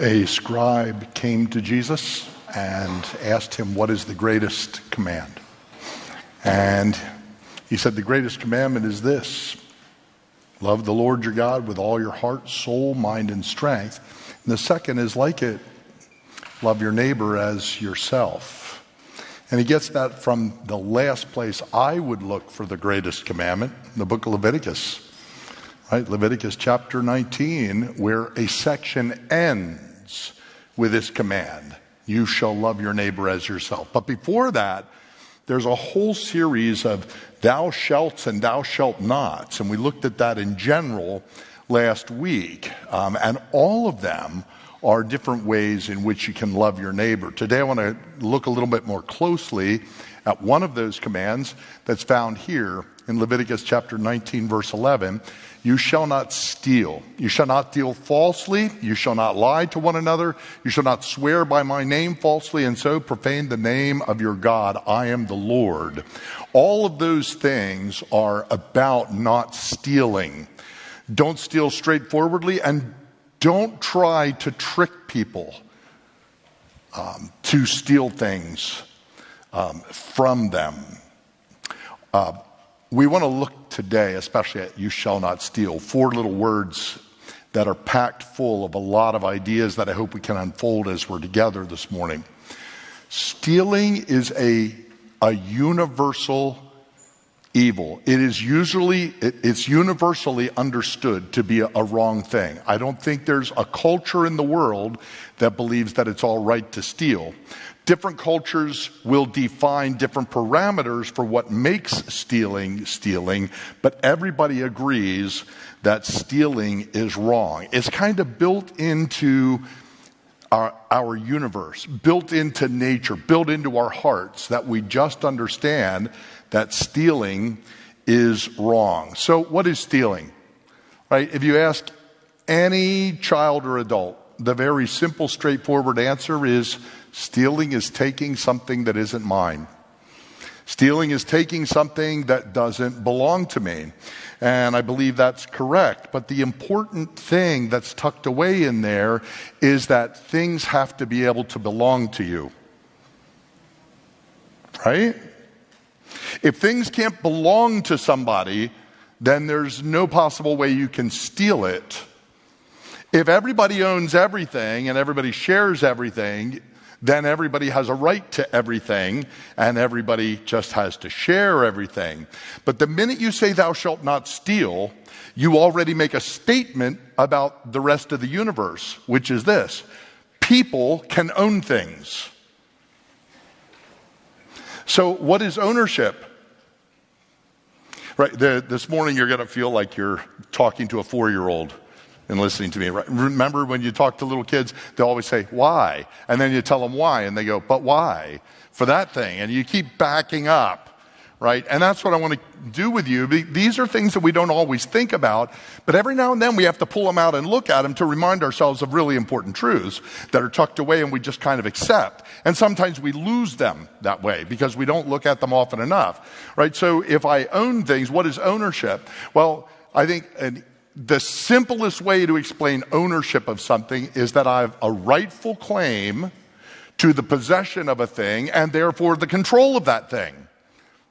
A scribe came to Jesus and asked him, what is the greatest command? And he said, the greatest commandment is this: love the Lord your God with all your heart, soul, mind, and strength. And the second is like it: love your neighbor as yourself. And he gets that from the last place I would look for the greatest commandment, the book of Leviticus. Right? Leviticus chapter 19, where a section ends with this command: you shall love your neighbor as yourself. But before that, there's a whole series of thou shalts and thou shalt nots. And we looked at that in general last week. And all of them are different ways in which you can love your neighbor. Today I want to look a little bit more closely at one of those commands that's found here in Leviticus chapter 19, verse 11. You shall not steal. You shall not deal falsely. You shall not lie to one another. You shall not swear by my name falsely and so profane the name of your God. I am the Lord. All of those things are about not stealing. Don't steal straightforwardly, and don't try to trick people to steal things from them. We want to look today especially at you shall not steal. 4 little words that are packed full of a lot of ideas that I hope we can unfold as we're together this morning. Stealing is a universal evil. It's universally understood to be a wrong thing. I don't think there's a culture in the world that believes that it's all right to steal. Different cultures will define different parameters for what makes stealing, but everybody agrees that stealing is wrong. It's kind of built into our universe, built into nature, built into our hearts, that we just understand that stealing is wrong. So what is stealing? Right? If you ask any child or adult, the very simple, straightforward answer is stealing is taking something that isn't mine. Stealing is taking something that doesn't belong to me. And I believe that's correct. But the important thing that's tucked away in there is that things have to be able to belong to you. Right? If things can't belong to somebody, then there's no possible way you can steal it. If everybody owns everything and everybody shares everything, then everybody has a right to everything and everybody just has to share everything. But the minute you say thou shalt not steal, you already make a statement about the rest of the universe, which is this: people can own things. So what is ownership? Right, this morning you're going to feel like you're talking to a 4-year-old and listening to me. Right? Remember when you talk to little kids, they always say, why? And then you tell them why, and they go, but why? For that thing. And you keep backing up, right? And that's what I want to do with you. These are things that we don't always think about, but every now and then we have to pull them out and look at them to remind ourselves of really important truths that are tucked away and we just kind of accept. And sometimes we lose them that way because we don't look at them often enough, right? So if I own things, what is ownership? Well, I think the simplest way to explain ownership of something is that I have a rightful claim to the possession of a thing and therefore the control of that thing,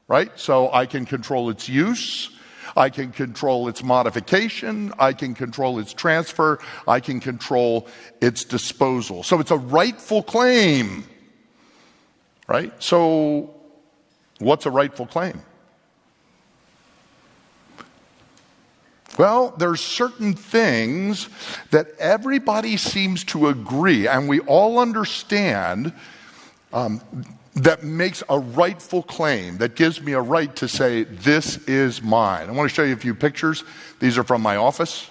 right? So I can control its use, I can control its modification, I can control its transfer, I can control its disposal. So it's a rightful claim, right? So what's a rightful claim? Well, there's certain things that everybody seems to agree, and we all understand, that makes a rightful claim, that gives me a right to say, this is mine. I want to show you a few pictures. These are from my office.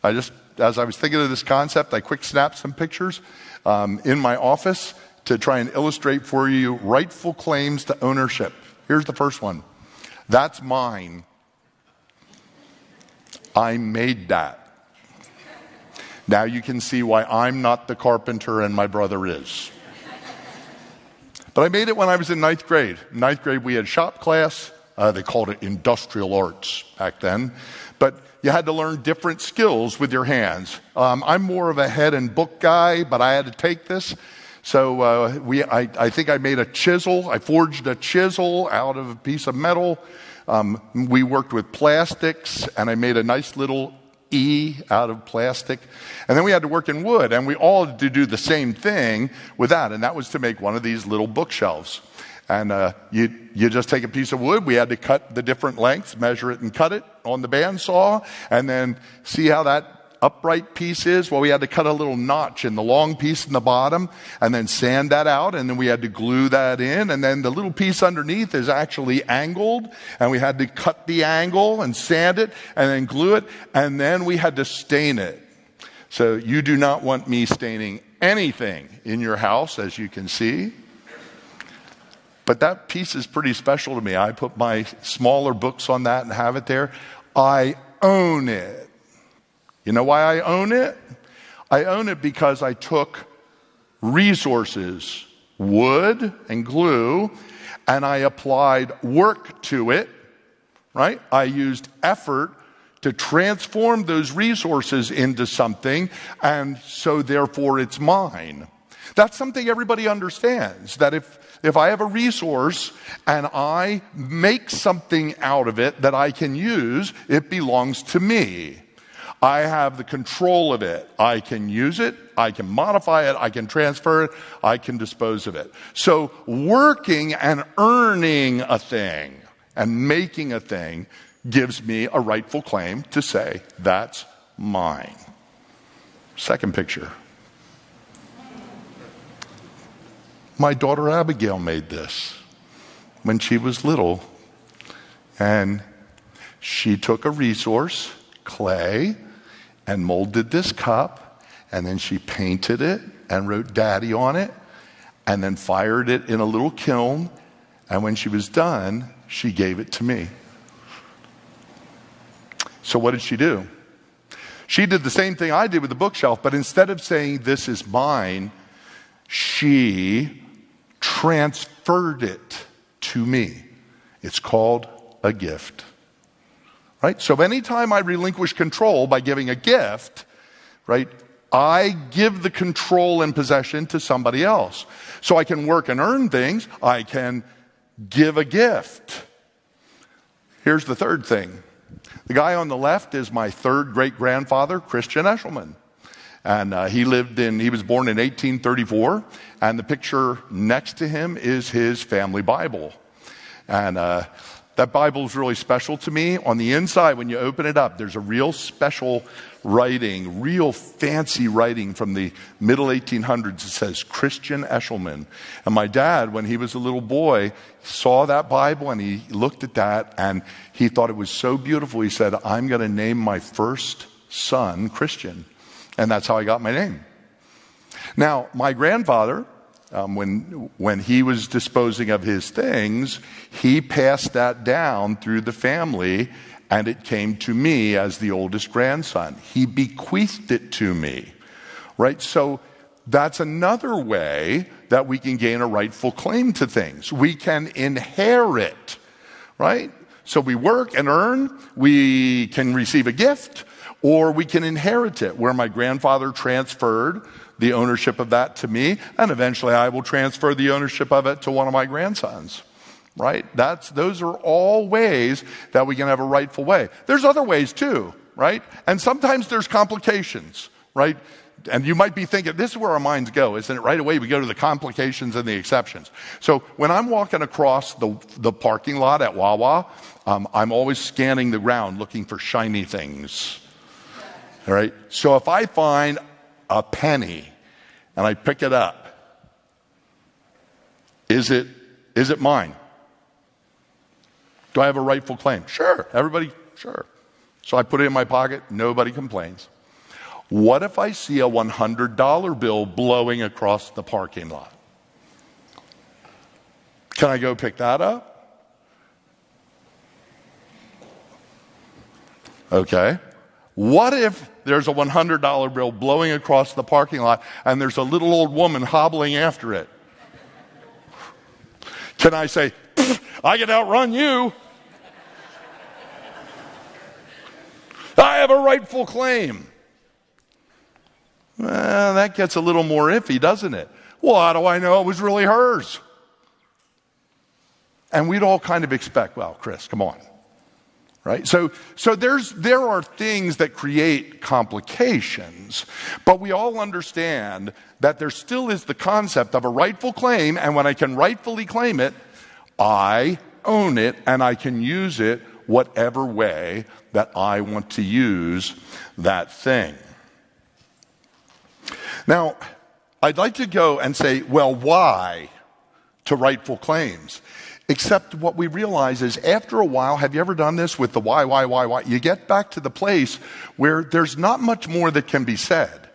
As I was thinking of this concept, I quick snapped some pictures in my office to try and illustrate for you rightful claims to ownership. Here's the first one. That's mine. I made that. Now you can see why I'm not the carpenter and my brother is. But I made it when I was in 9th grade. In 9th grade we had shop class. They called it industrial arts back then. But you had to learn different skills with your hands. I'm more of a head and book guy, but I had to take this. So I think I made a chisel. I forged a chisel out of a piece of metal. We worked with plastics, and I made a nice little E out of plastic. And then we had to work in wood, and we all had to do the same thing with that, and that was to make one of these little bookshelves. And you just take a piece of wood. We had to cut the different lengths, measure it and cut it on the bandsaw, and then see how that upright piece is. Well, we had to cut a little notch in the long piece in the bottom and then sand that out, and then we had to glue that in, and then the little piece underneath is actually angled, and we had to cut the angle and sand it and then glue it, and then we had to stain it. So you do not want me staining anything in your house, as you can see. But that piece is pretty special to me. I put my smaller books on that and have it there. I own it. You know why I own it? I own it because I took resources, wood and glue, and I applied work to it, right? I used effort to transform those resources into something, and so therefore it's mine. That's something everybody understands, that if I have a resource and I make something out of it that I can use, it belongs to me. I have the control of it. I can use it, I can modify it, I can transfer it, I can dispose of it. So working and earning a thing and making a thing gives me a rightful claim to say, that's mine. Second picture. My daughter Abigail made this when she was little. And she took a resource, clay, and molded this cup, and then she painted it and wrote Daddy on it, and then fired it in a little kiln, and when she was done, she gave it to me. So what did she do? She did the same thing I did with the bookshelf, but instead of saying, this is mine, she transferred it to me. It's called a gift. Right? So anytime I relinquish control by giving a gift, right, I give the control and possession to somebody else. So I can work and earn things. I can give a gift. Here's the third thing. The guy on the left is my third great-grandfather, Christian Eshelman. And he was born in 1834. And the picture next to him is his family Bible. And that Bible is really special to me. On the inside, when you open it up, there's a real special writing, real fancy writing from the middle 1800s. It says Christian Eshelman. And my dad, when he was a little boy, saw that Bible and he looked at that and he thought it was so beautiful. He said, I'm going to name my first son Christian. And that's how I got my name. Now, my grandfather, when he was disposing of his things, he passed that down through the family, and it came to me as the oldest grandson. He bequeathed it to me, right? So that's another way that we can gain a rightful claim to things. We can inherit, right? So we work and earn, we can receive a gift, or we can inherit it, where my grandfather transferred the ownership of that to me, and eventually I will transfer the ownership of it to one of my grandsons, right? Those are all ways that we can have a rightful way. There's other ways too, right? And sometimes there's complications, right? And you might be thinking, this is where our minds go, isn't it? Right away we go to the complications and the exceptions. So when I'm walking across the parking lot at Wawa, I'm always scanning the ground looking for shiny things. All right. So if I find a penny and I pick it up, is it mine? Do I have a rightful claim? Sure. Everybody, sure. So I put it in my pocket. Nobody complains. What if I see a $100 bill blowing across the parking lot? Can I go pick that up? Okay. What if there's a $100 bill blowing across the parking lot and there's a little old woman hobbling after it? Can I say, I can outrun you? I have a rightful claim. Well, that gets a little more iffy, doesn't it? Well, how do I know it was really hers? And we'd all kind of expect, well, Chris, come on. Right? So there are things that create complications, but we all understand that there still is the concept of a rightful claim, and when I can rightfully claim it, I own it, and I can use it whatever way that I want to use that thing. Now, I'd like to go and say, well, why to rightful claims? Except what we realize is after a while, have you ever done this with the why? You get back to the place where there's not much more that can be said.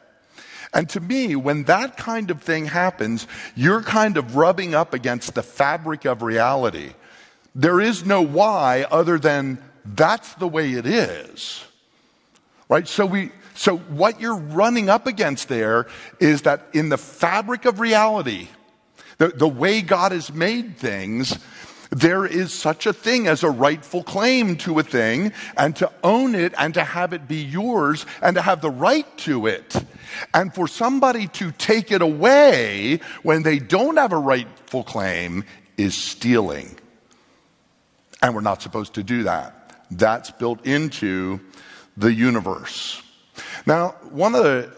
And to me, when that kind of thing happens, you're kind of rubbing up against the fabric of reality. There is no why other than that's the way it is. Right? So what you're running up against there is that in the fabric of reality, the way God has made things, there is such a thing as a rightful claim to a thing, and to own it and to have it be yours and to have the right to it. And for somebody to take it away when they don't have a rightful claim is stealing. And we're not supposed to do that. That's built into the universe. Now, one of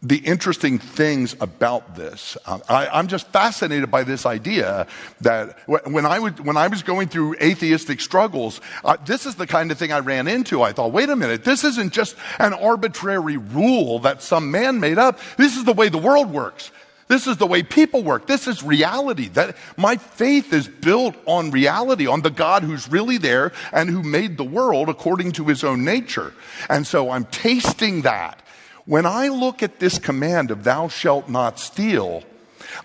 the interesting things about this, I'm just fascinated by this idea that when I was going through atheistic struggles, this is the kind of thing I ran into. I thought, wait a minute, this isn't just an arbitrary rule that some man made up. This is the way the world works. This is the way people work. This is reality. That my faith is built on reality, on the God who's really there and who made the world according to his own nature. And so I'm tasting that. When I look at this command of thou shalt not steal,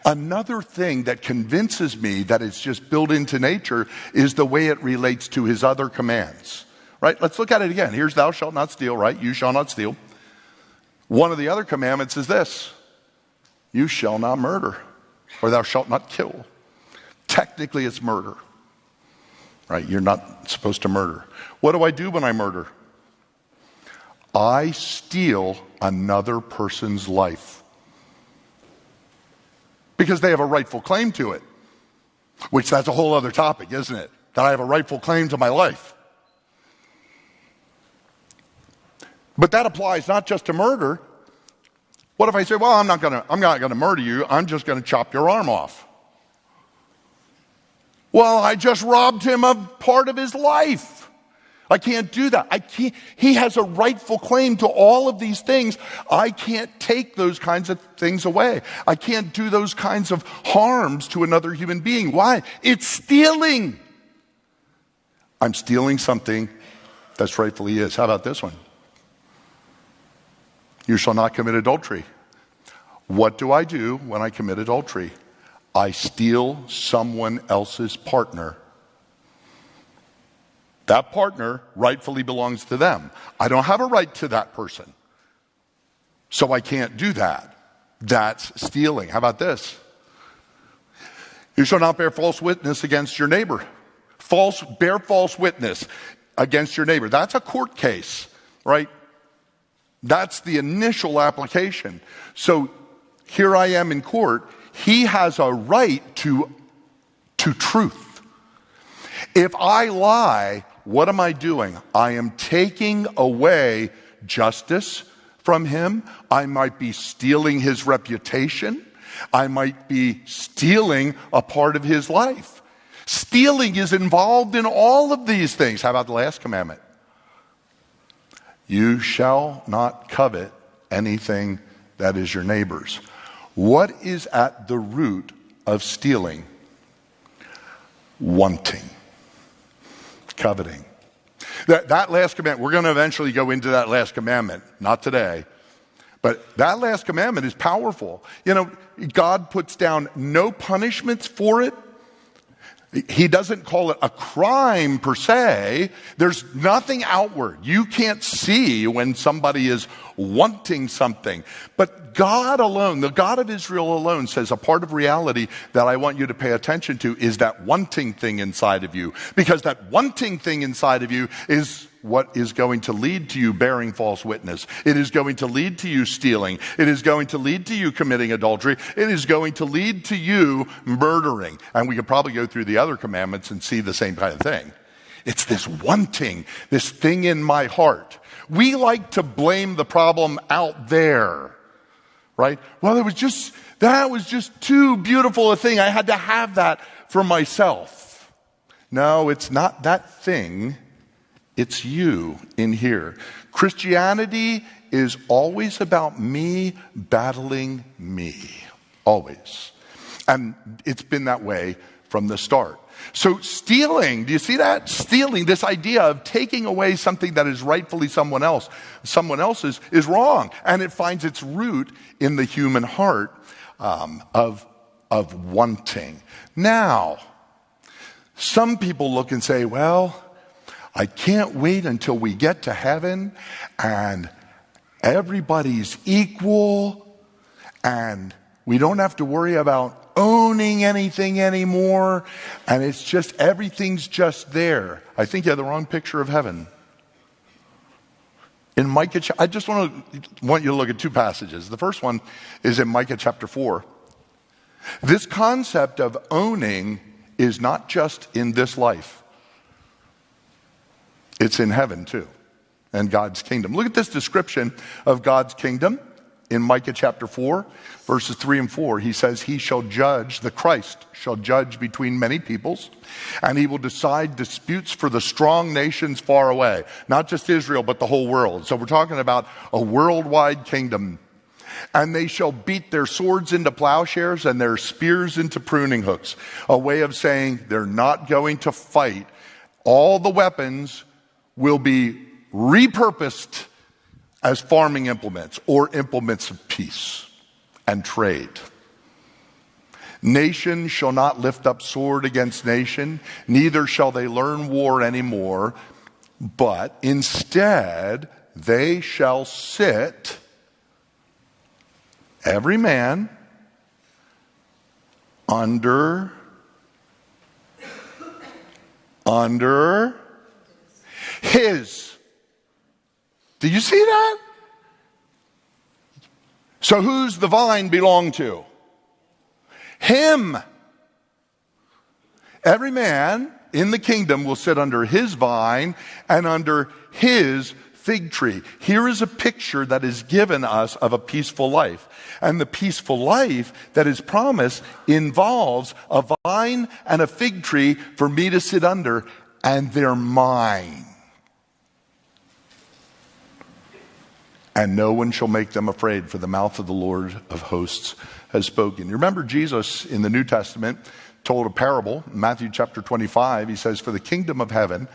another thing that convinces me that it's just built into nature is the way it relates to his other commands. Right? Let's look at it again. Here's thou shalt not steal, right? You shall not steal. One of the other commandments is this: you shall not murder, or thou shalt not kill. Technically, it's murder. Right? You're not supposed to murder. What do I do when I murder? I steal another person's life. Because they have a rightful claim to it. Which that's a whole other topic, isn't it? That I have a rightful claim to my life. But that applies not just to murder. What if I say, well, I'm not gonna murder you, I'm just gonna chop your arm off? Well, I just robbed him of part of his life. I can't do that. He has a rightful claim to all of these things. I can't take those kinds of things away. I can't do those kinds of harms to another human being. Why? It's stealing. I'm stealing something that's rightfully his. How about this one? You shall not commit adultery. What do I do when I commit adultery? I steal someone else's partner. That partner rightfully belongs to them. I don't have a right to that person. So I can't do that. That's stealing. How about this? You shall not bear false witness against your neighbor. Bear false witness against your neighbor. That's a court case, right? That's the initial application. So here I am in court. He has a right to truth. If I lie, what am I doing? I am taking away justice from him. I might be stealing his reputation. I might be stealing a part of his life. Stealing is involved in all of these things. How about the last commandment? You shall not covet anything that is your neighbor's. What is at the root of stealing? Wanting. Coveting. That last commandment, we're going to eventually go into that last commandment. Not today. But that last commandment is powerful. You know, God puts down no punishments for it. He doesn't call it a crime per se. There's nothing outward. You can't see when somebody is wanting something. But God alone, the God of Israel alone, says a part of reality that I want you to pay attention to is that wanting thing inside of you. Because that wanting thing inside of you is what is going to lead to you bearing false witness. It is going to lead to you stealing. It is going to lead to you committing adultery. It is going to lead to you murdering. And we could probably go through the other commandments and see the same kind of thing. It's this wanting, this thing in my heart. We like to blame the problem out there, right? Well, that was just too beautiful a thing. I had to have that for myself. No, it's not that thing. It's you in here. Christianity is always about me battling me. Always. And it's been that way from the start. So stealing, do you see that? Stealing, this idea of taking away something that is rightfully someone else's, is wrong. And it finds its root in the human heart of wanting. Now, some people look and say, well, I can't wait until we get to heaven and everybody's equal and we don't have to worry about owning anything anymore, and it's just, everything's just there. I think you have the wrong picture of heaven. In Micah, I just want you to look at two passages. The first one is in Micah chapter 4. This concept of owning is not just in this life. It's in heaven too, and God's kingdom. Look at this description of God's kingdom. In Micah chapter 4, verses 3 and 4, he says, he shall judge, the Christ shall judge between many peoples, and he will decide disputes for the strong nations far away. Not just Israel, but the whole world. So we're talking about a worldwide kingdom. And they shall beat their swords into plowshares and their spears into pruning hooks. A way of saying they're not going to fight. All the weapons will be repurposed as farming implements or implements of peace and trade. Nation shall not lift up sword against nation, neither shall they learn war anymore, but instead they shall sit, every man, under his. Do you see that? So who's the vine belong to? Him. Every man in the kingdom will sit under his vine and under his fig tree. Here is a picture that is given us of a peaceful life. And the peaceful life that is promised involves a vine and a fig tree for me to sit under, and they're mine. And no one shall make them afraid, for the mouth of the Lord of hosts has spoken. You remember Jesus in the New Testament told a parable, in Matthew chapter 25. He says, for the kingdom of heaven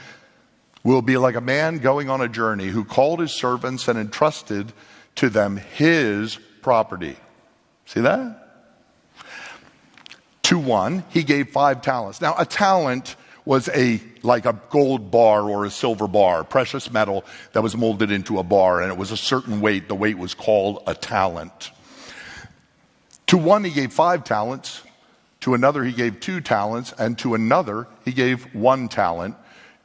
will be like a man going on a journey who called his servants and entrusted to them his property. See that? To one, he gave 5 talents. Now, a talent was like a gold bar or a silver bar, precious metal that was molded into a bar, and it was a certain weight. The weight was called a talent. To one he gave 5 talents, to another he gave 2 talents, and to another he gave 1 talent,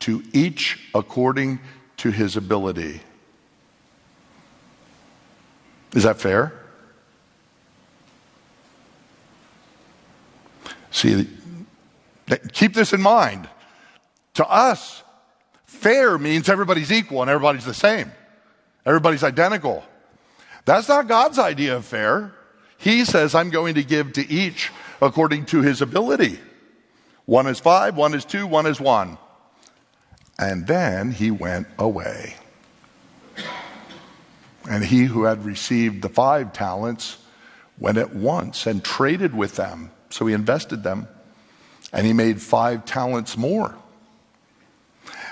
to each according to his ability. Is that fair? See, keep this in mind. To us, fair means everybody's equal and everybody's the same. Everybody's identical. That's not God's idea of fair. He says, I'm going to give to each according to his ability. 1 is 5, 1 is 2, 1 is 1. And then he went away. And he who had received the 5 talents went at once and traded with them. So he invested them. And he made 5 talents more.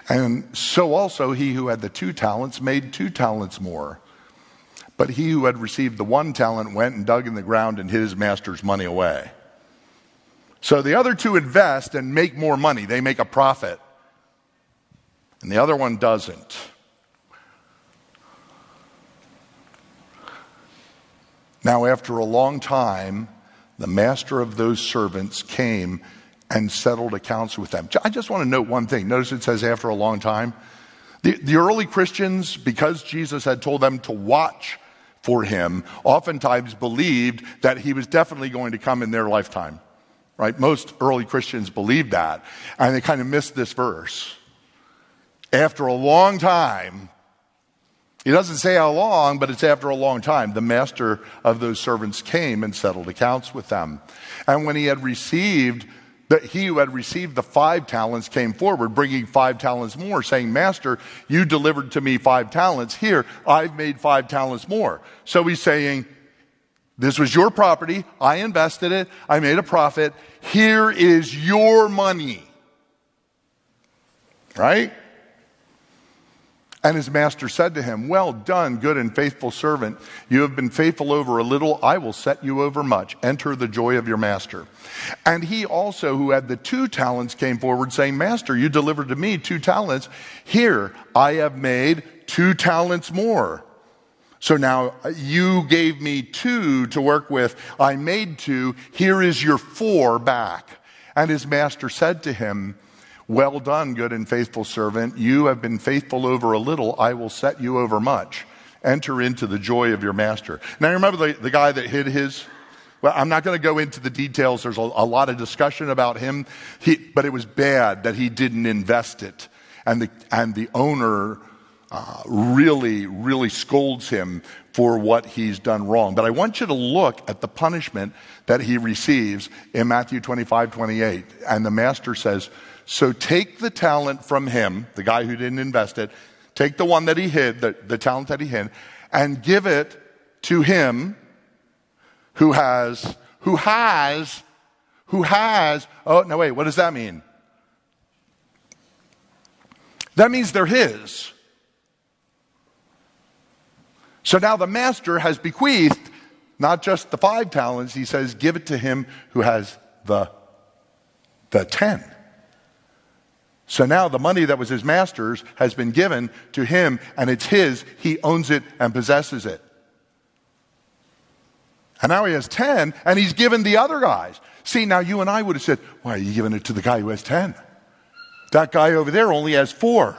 And so also he who had the 2 talents made 2 talents more. But he who had received the 1 talent went and dug in the ground and hid his master's money away. So the other 2 invest and make more money. They make a profit. And the other one doesn't. Now, after a long time, the master of those servants came and settled accounts with them. I just want to note one thing. Notice it says after a long time. The early Christians, because Jesus had told them to watch for him, oftentimes believed that he was definitely going to come in their lifetime, right? Most early Christians believed that, and they kind of missed this verse. After a long time, he doesn't say how long, but it's after a long time, the master of those servants came and settled accounts with them. And when he who had received the 5 talents came forward, bringing 5 talents more, saying, Master, you delivered to me 5 talents. Here, I've made 5 talents more. So he's saying, this was your property. I invested it. I made a profit. Here is your money. Right? And his master said to him, well done, good and faithful servant. You have been faithful over a little. I will set you over much. Enter the joy of your master. And he also, who had the 2 talents, came forward saying, Master, you delivered to me 2 talents. Here, I have made 2 talents more. So now you gave me 2 to work with. I made 2. Here is your 4 back. And his master said to him, well done, good and faithful servant. You have been faithful over a little. I will set you over much. Enter into the joy of your master. Now, remember the guy that hid his? Well, I'm not going to go into the details. There's a lot of discussion about him. But it was bad that he didn't invest it. And the owner really scolds him for what he's done wrong. But I want you to look at the punishment that he receives in Matthew 25:28. And the master says, so take the talent from him, the guy who didn't invest it, take the one that he hid, the talent that he hid, and give it to him who has, oh, no, wait, what does that mean? That means they're his. So now the master has bequeathed not just the 5 talents, he says, give it to him who has the 10. So now the money that was his master's has been given to him, and it's his. He owns it and possesses it. And now he has 10, and he's given the other guys. See, now you and I would have said, why are you giving it to the guy who has 10? That guy over there only has 4.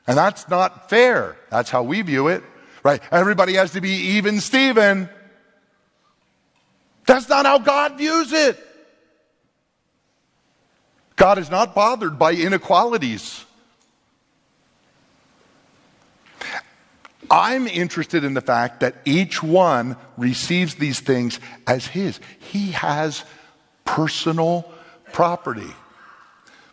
And that's not fair. That's how we view it, right? Everybody has to be even Steven. That's not how God views it. God is not bothered by inequalities. I'm interested in the fact that each one receives these things as his. He has personal property.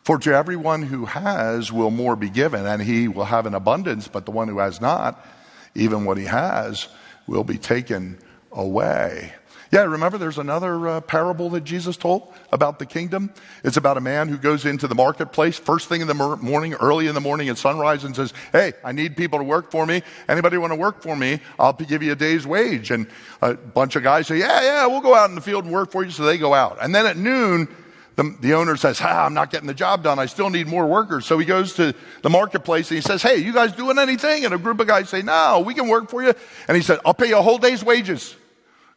For to everyone who has will more be given, and he will have an abundance, but the one who has not, even what he has, will be taken away. Yeah, remember there's another parable that Jesus told about the kingdom. It's about a man who goes into the marketplace first thing in the morning, early in the morning at sunrise, and says, hey, I need people to work for me. Anybody want to work for me? I'll give you a day's wage. And a bunch of guys say, yeah, we'll go out in the field and work for you. So they go out. And then at noon, the owner says, I'm not getting the job done. I still need more workers. So he goes to the marketplace and he says, hey, you guys doing anything? And a group of guys say, no, we can work for you. And he said, I'll pay you a whole day's wages.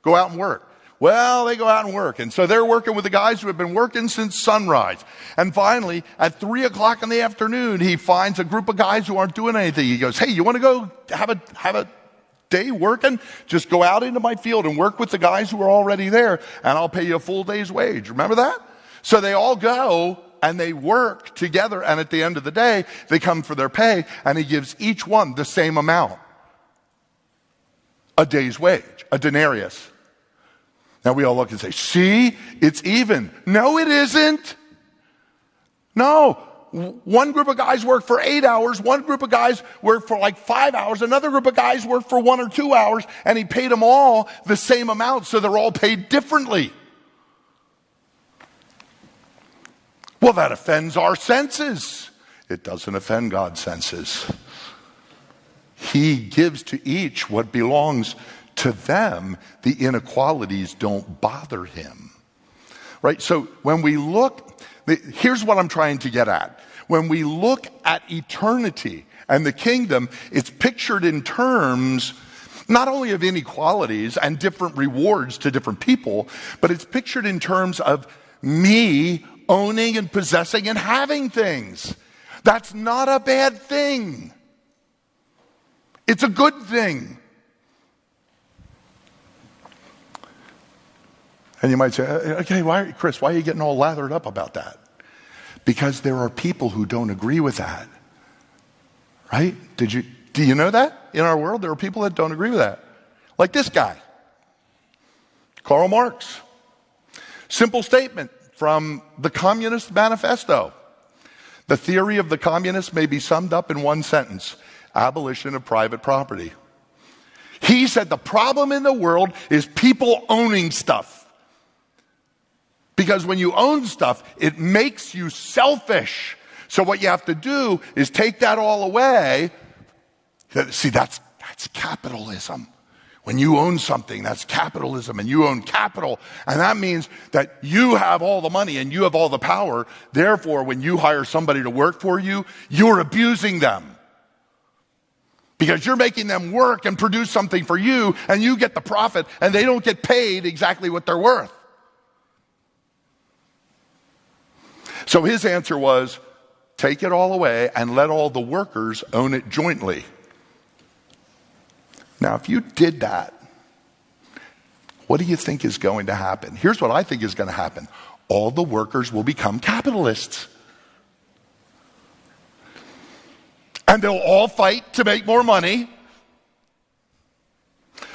Go out and work. Well, they go out and work. And so they're working with the guys who have been working since sunrise. And finally, at 3:00 in the afternoon, he finds a group of guys who aren't doing anything. He goes, hey, you want to go have a day working? Just go out into my field and work with the guys who are already there, and I'll pay you a full day's wage. Remember that? So they all go and they work together, and at the end of the day, they come for their pay, and he gives each one the same amount. A day's wage, a denarius. Now we all look and say, see, it's even. No, it isn't. No. One group of guys work for 8 hours. One group of guys work for like 5 hours. Another group of guys work for 1 or 2 hours. And he paid them all the same amount, so they're all paid differently. Well, that offends our senses. It doesn't offend God's senses. He gives to each what belongs to them. The inequalities don't bother him. Right? So when we look, here's what I'm trying to get at. When we look at eternity and the kingdom, it's pictured in terms not only of inequalities and different rewards to different people, but it's pictured in terms of me owning and possessing and having things. That's not a bad thing. It's a good thing. And you might say, okay, Chris, why are you getting all lathered up about that? Because there are people who don't agree with that. Right? Do you know that? In our world, there are people that don't agree with that. Like this guy, Karl Marx. Simple statement from the Communist Manifesto. The theory of the communists may be summed up in one sentence: abolition of private property. He said the problem in the world is people owning stuff. Because when you own stuff, it makes you selfish. So what you have to do is take that all away. See, that's capitalism. When you own something, that's capitalism, and you own capital. And that means that you have all the money and you have all the power. Therefore, when you hire somebody to work for you, you're abusing them. Because you're making them work and produce something for you, and you get the profit, and they don't get paid exactly what they're worth. So his answer was, take it all away and let all the workers own it jointly. Now, if you did that, what do you think is going to happen? Here's what I think is going to happen. All the workers will become capitalists. And they'll all fight to make more money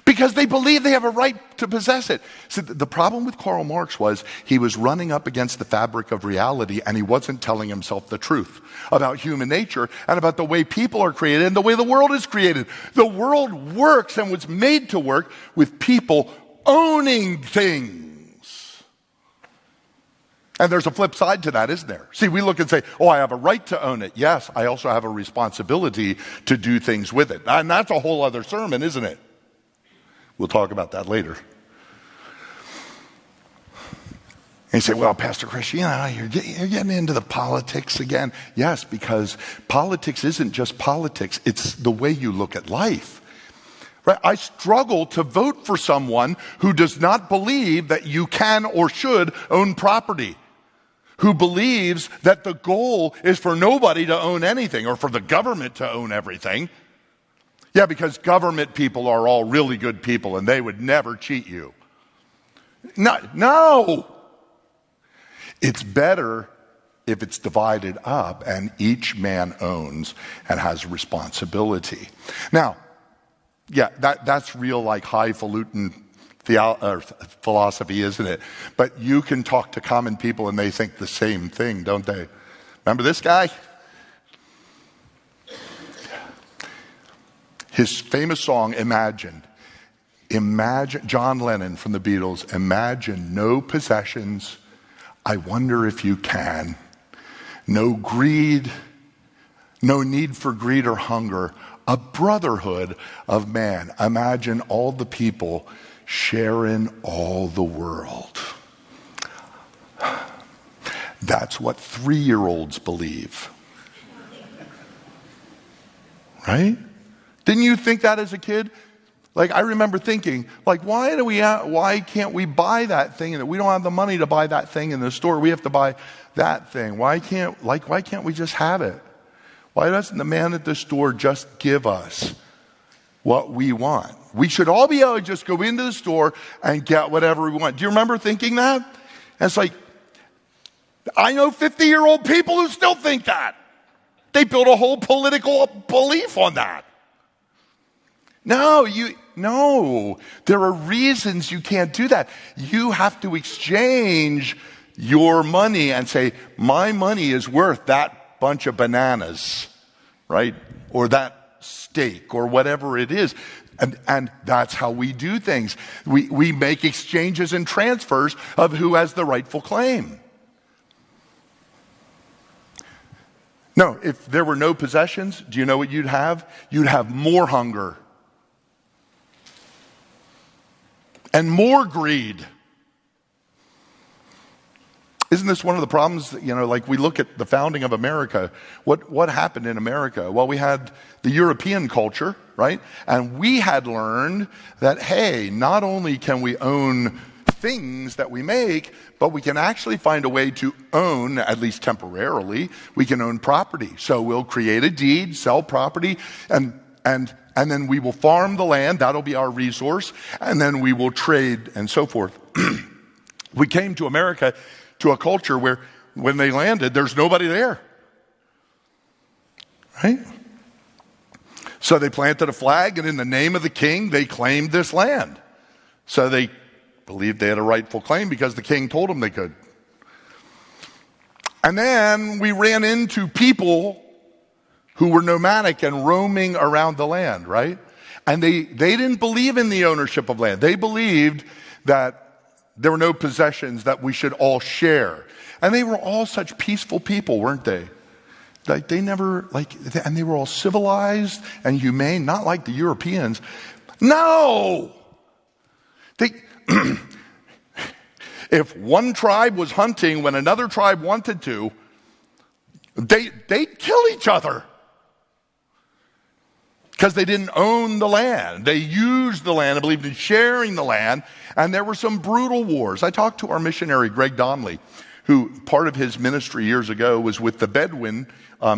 because they believe they have a right to possess it. So the problem with Karl Marx was he was running up against the fabric of reality, and he wasn't telling himself the truth about human nature and about the way people are created and the way the world is created. The world works and was made to work with people owning things. And there's a flip side to that, isn't there? See, we look and say, oh, I have a right to own it. Yes, I also have a responsibility to do things with it. And that's a whole other sermon, isn't it? We'll talk about that later. And you say, well, Pastor Chris, you're getting into the politics again. Yes, because politics isn't just politics. It's the way you look at life. Right? I struggle to vote for someone who does not believe that you can or should own property, who believes that the goal is for nobody to own anything or for the government to own everything. Yeah, because government people are all really good people and they would never cheat you. No. It's better if it's divided up and each man owns and has responsibility. Now, yeah, that's real like highfalutin philosophy, isn't it? But you can talk to common people and they think the same thing, don't they? Remember this guy? His famous song, Imagine, John Lennon from the Beatles, imagine no possessions, I wonder if you can. No greed, no need for greed or hunger, a brotherhood of man. Imagine all the people sharing all the world. That's what 3-year-olds believe. Right? Didn't you think that as a kid? Like, I remember thinking, like, why can't we buy that thing? We don't have the money to buy that thing in the store. We have to buy that thing. Why can't we just have it? Why doesn't the man at the store just give us what we want? We should all be able to just go into the store and get whatever we want. Do you remember thinking that? And it's like, I know 50-year-old people who still think that. They built a whole political belief on that. No, there are reasons you can't do that. You have to exchange your money and say, my money is worth that bunch of bananas, right? Or that steak or whatever it is. And that's how we do things. We make exchanges and transfers of who has the rightful claim. No, if there were no possessions, do you know what you'd have? You'd have more hunger. And more greed. Isn't this one of the problems, like we look at the founding of America, what happened in America? Well, we had the European culture, right? And we had learned that, hey, not only can we own things that we make, but we can actually find a way to own, at least temporarily, we can own property. So we'll create a deed, sell property, and then we will farm the land. That'll be our resource. And then we will trade and so forth. We came to America to a culture where when they landed, there's nobody there. Right? So they planted a flag, and in the name of the king, they claimed this land. So they believed they had a rightful claim because the king told them they could. And then we ran into people who were nomadic and roaming around the land, right? And they didn't believe in the ownership of land. They believed that there were no possessions that we should all share. And they were all such peaceful people, weren't they? And they were all civilized and humane, not like the Europeans. No! If one tribe was hunting when another tribe wanted to, they'd kill each other. Because they didn't own the land. They used the land and believed in sharing the land. And there were some brutal wars. I talked to our missionary, Greg Donnelly, who part of his ministry years ago was with the Bedouin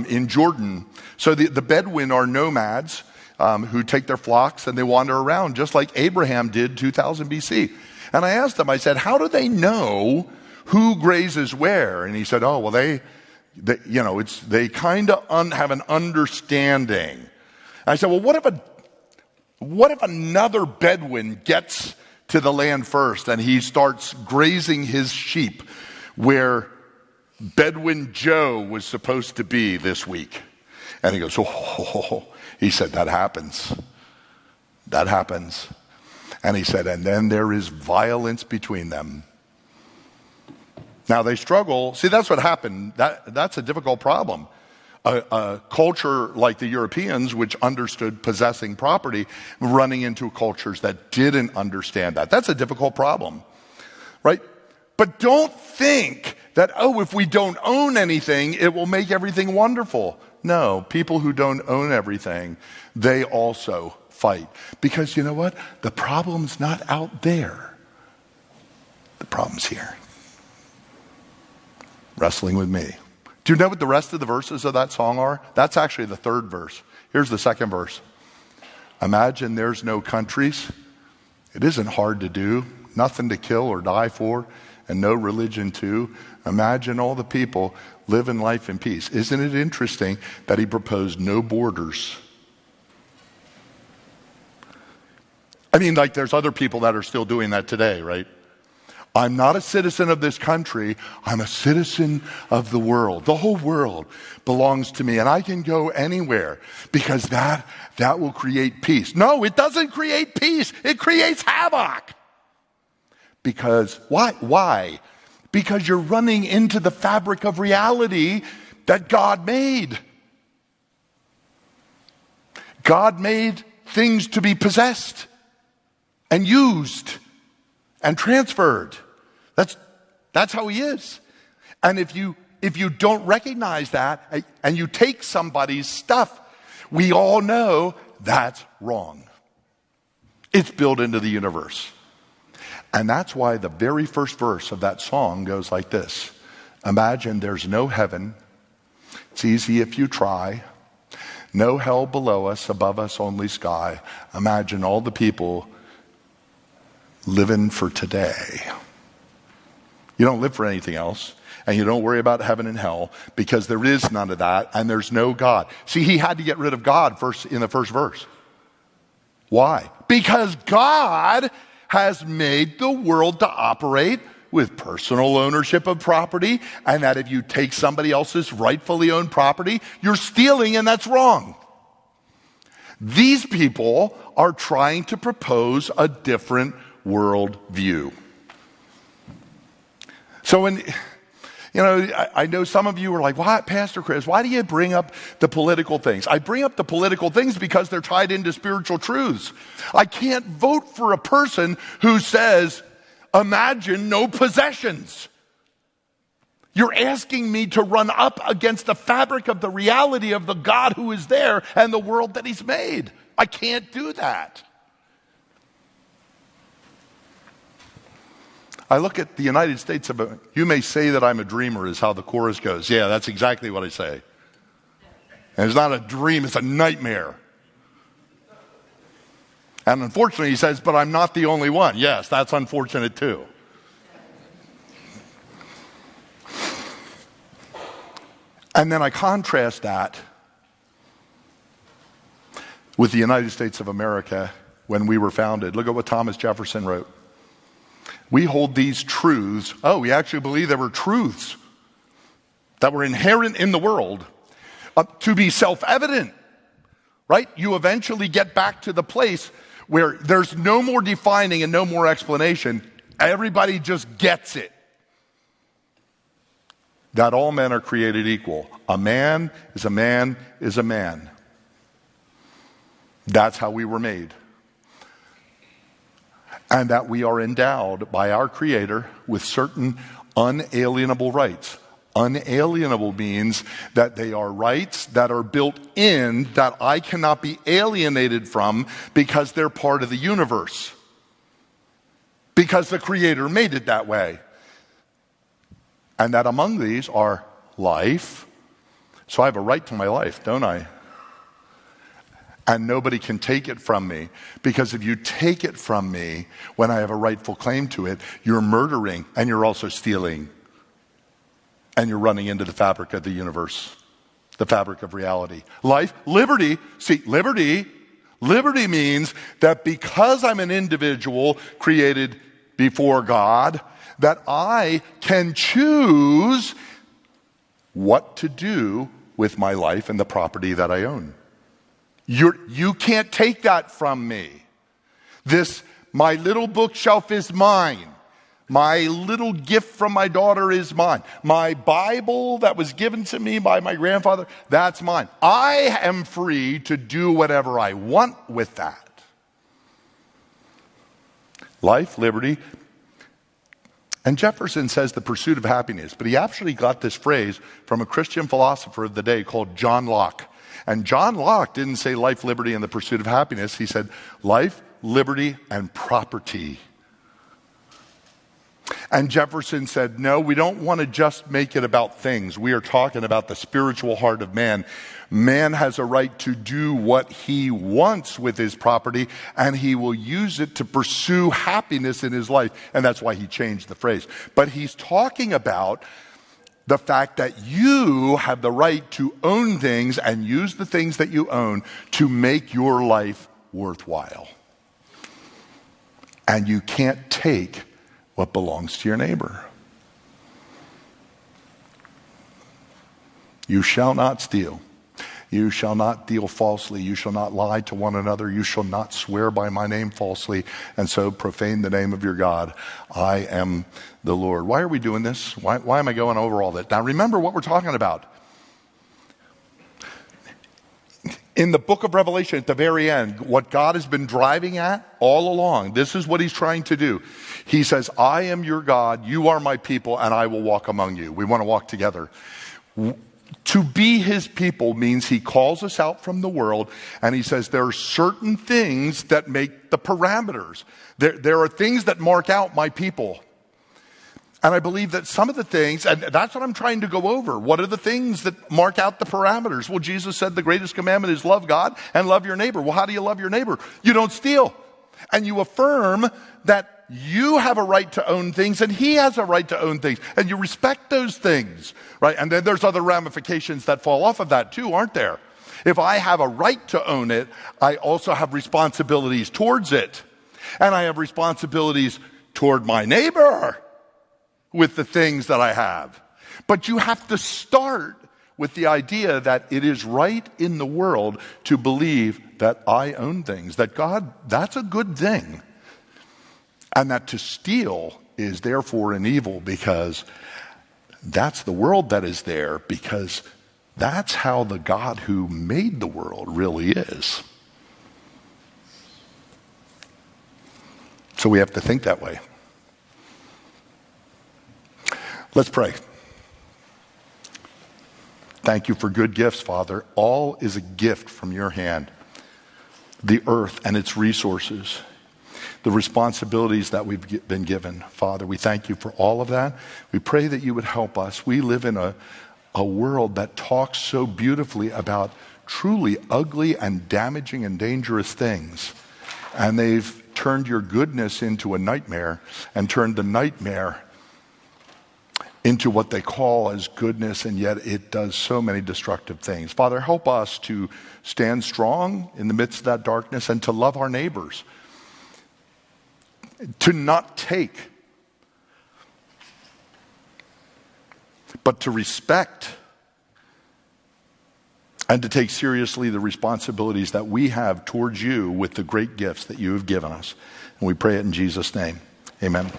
in Jordan. So the Bedouin are nomads who take their flocks and they wander around just like Abraham did 2000 BC. And I asked him, I said, how do they know who grazes where? And he said, oh, well, they kind of have an understanding. And I said, well, what if another Bedouin gets to the land first and he starts grazing his sheep where Bedouin Joe was supposed to be this week? And he goes, oh. He said, that happens. That happens. And he said, and then there is violence between them. Now they struggle. See, that's what happened. That's a difficult problem. A culture like the Europeans, which understood possessing property, running into cultures that didn't understand that. That's a difficult problem, right? But don't think that, if we don't own anything, it will make everything wonderful. No, people who don't own everything, they also fight. Because you know what? The problem's not out there. The problem's here. Wrestling with me. Do you know what the rest of the verses of that song are? That's actually the third verse. Here's the second verse. Imagine there's no countries. It isn't hard to do. Nothing to kill or die for, and no religion too. Imagine all the people living life in peace. Isn't it interesting that he proposed no borders? I mean, like there's other people that are still doing that today, right? I'm not a citizen of this country. I'm a citizen of the world. The whole world belongs to me, and I can go anywhere because that will create peace. No, it doesn't create peace. It creates havoc. Because why? Why? Because you're running into the fabric of reality that God made. God made things to be possessed and used and transferred. That's how he is. And if you don't recognize that and you take somebody's stuff, we all know that's wrong. It's built into the universe. And that's why the very first verse of that song goes like this. Imagine there's no heaven. It's easy if you try. No hell below us, above us only sky. Imagine all the people living for today. You don't live for anything else, and you don't worry about heaven and hell because there is none of that, and there's no God. See, he had to get rid of God first in the first verse. Why? Because God has made the world to operate with personal ownership of property, and that if you take somebody else's rightfully owned property, you're stealing, and that's wrong. These people are trying to propose a different world view. So I know some of you are like, why, Pastor Chris, why do you bring up the political things? I bring up the political things because they're tied into spiritual truths. I can't vote for a person who says, imagine no possessions. You're asking me to run up against the fabric of the reality of the God who is there and the world that he's made. I can't do that. I look at the United States of, you may say that I'm a dreamer is how the chorus goes. Yeah, that's exactly what I say. And it's not a dream, it's a nightmare. And unfortunately, he says, but I'm not the only one. Yes, that's unfortunate too. And then I contrast that with the United States of America when we were founded. Look at what Thomas Jefferson wrote. We hold these truths. Oh, we actually believe there were truths that were inherent in the world to be self-evident, right? You eventually get back to the place where there's no more defining and no more explanation. Everybody just gets it. That all men are created equal. A man is a man is a man. That's how we were made. And that we are endowed by our Creator with certain unalienable rights. Unalienable means that they are rights that are built in that I cannot be alienated from because they're part of the universe. Because the Creator made it that way. And that among these are life. So I have a right to my life, don't I? And nobody can take it from me. Because if you take it from me when I have a rightful claim to it, you're murdering and you're also stealing. And you're running into the fabric of the universe, the fabric of reality. Life, liberty. See, liberty means that because I'm an individual created before God, that I can choose what to do with my life and the property that I own. You can't take that from me. My little bookshelf is mine. My little gift from my daughter is mine. My Bible that was given to me by my grandfather, that's mine. I am free to do whatever I want with that. Life, liberty. And Jefferson says the pursuit of happiness, but he actually got this phrase from a Christian philosopher of the day called John Locke. And John Locke didn't say life, liberty, and the pursuit of happiness. He said life, liberty, and property. And Jefferson said, no, we don't want to just make it about things. We are talking about the spiritual heart of man. Man has a right to do what he wants with his property, and he will use it to pursue happiness in his life. And that's why he changed the phrase. But he's talking about the fact that you have the right to own things and use the things that you own to make your life worthwhile. And you can't take what belongs to your neighbor. You shall not steal. You shall not deal falsely. You shall not lie to one another. You shall not swear by my name falsely and so profane the name of your God. I am the Lord. Why are we doing this? Why am I going over all that? Now remember what we're talking about. In the book of Revelation, at the very end, what God has been driving at all along, this is what he's trying to do. He says, I am your God, you are my people, and I will walk among you. We want to walk together. To be his people means he calls us out from the world, and he says there are certain things that make the parameters. There are things that mark out my people. And I believe that some of the things, and that's what I'm trying to go over. What are the things that mark out the parameters? Well, Jesus said the greatest commandment is love God and love your neighbor. Well, how do you love your neighbor? You don't steal. And you affirm that you have a right to own things and he has a right to own things. And you respect those things, right? And then there's other ramifications that fall off of that too, aren't there? If I have a right to own it, I also have responsibilities towards it. And I have responsibilities toward my neighbor with the things that I have. But you have to start with the idea that it is right in the world to believe that I own things, that God, that's a good thing. And that to steal is therefore an evil because that's the world that is there, because that's how the God who made the world really is. So we have to think that way. Let's pray. Thank you for good gifts, Father. All is a gift from your hand. The earth and its resources, the responsibilities that we've been given. Father, we thank you for all of that. We pray that you would help us. We live in a world that talks so beautifully about truly ugly and damaging and dangerous things. And they've turned your goodness into a nightmare and turned the nightmare into what they call as goodness, and yet it does so many destructive things. Father, help us to stand strong in the midst of that darkness and to love our neighbors, to not take, but to respect and to take seriously the responsibilities that we have towards you with the great gifts that you have given us. And we pray it in Jesus' name. Amen.